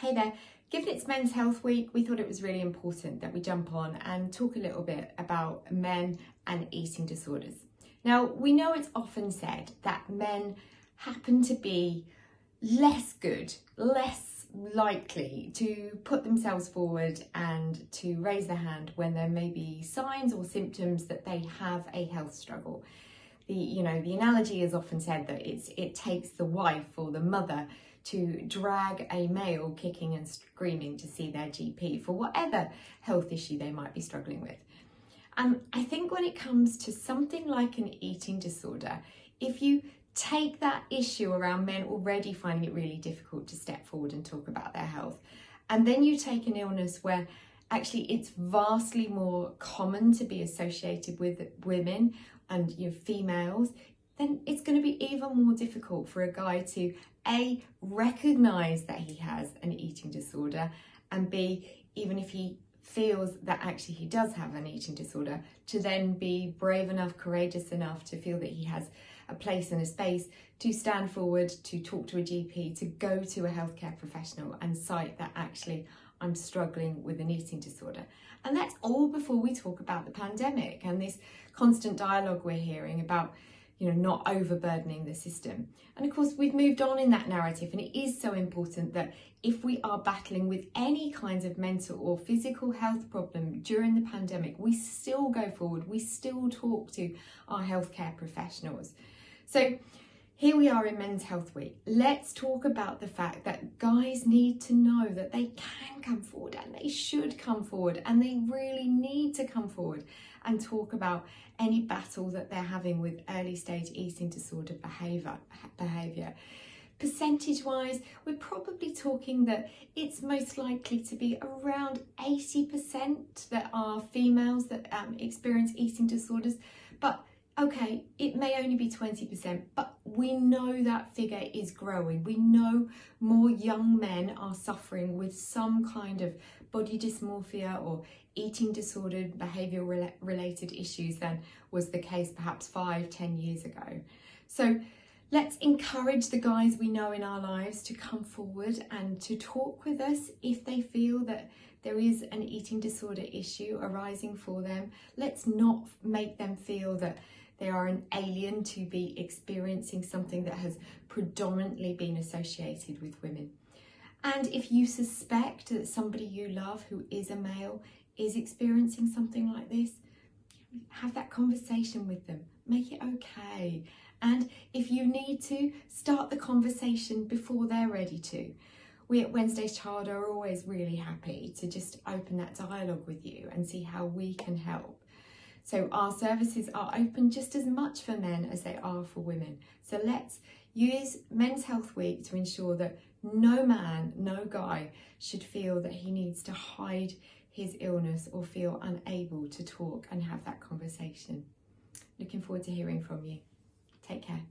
Hey there, given it's Men's Health Week, we thought it was really important that we jump on and talk a little bit about men and eating disorders. Now, we know it's often said that men happen to be less good, less likely to put themselves forward and to raise their hand when there may be signs or symptoms that they have a health struggle. The analogy is often said that it takes the wife or the mother to drag a male kicking and screaming to see their GP for whatever health issue they might be struggling with. And I think when it comes to something like an eating disorder, if you take that issue around men already finding it really difficult to step forward and talk about their health, and then you take an illness where actually it's vastly more common to be associated with women and females, then it's going to be even more difficult for a guy to A, recognise that he has an eating disorder, and B, even if he feels that actually he does have an eating disorder, to then be brave enough, courageous enough to feel that he has a place and a space to stand forward, to talk to a GP, to go to a healthcare professional and cite that actually I'm struggling with an eating disorder. And that's all before we talk about the pandemic and this constant dialogue we're hearing about not overburdening the system. And of course, we've moved on in that narrative, and it is so important that if we are battling with any kinds of mental or physical health problem during the pandemic, we still go forward, we still talk to our healthcare professionals. So here we are in Men's Health Week. Let's talk about the fact that guys need to know that they can come forward and they should come forward, and they really need to come forward and talk about any battle that they're having with early stage eating disorder behaviour. Percentage wise, we're probably talking that it's most likely to be around 80% that are females that experience eating disorders, but okay, it may only be 20%, but we know that figure is growing. We know more young men are suffering with some kind of body dysmorphia or eating disordered behaviour related issues than was the case perhaps 5-10 years ago. So let's encourage the guys we know in our lives to come forward and to talk with us if they feel that there is an eating disorder issue arising for them. Let's not make them feel that they are an alien to be experiencing something that has predominantly been associated with women. And if you suspect that somebody you love who is a male is experiencing something like this, have that conversation with them. Make it okay. And if you need to, start the conversation before they're ready to. We at Wednesday's Child are always really happy to just open that dialogue with you and see how we can help. So our services are open just as much for men as they are for women. So let's use Men's Health Week to ensure that no man, no guy should feel that he needs to hide his illness or feel unable to talk and have that conversation. Looking forward to hearing from you. Take care.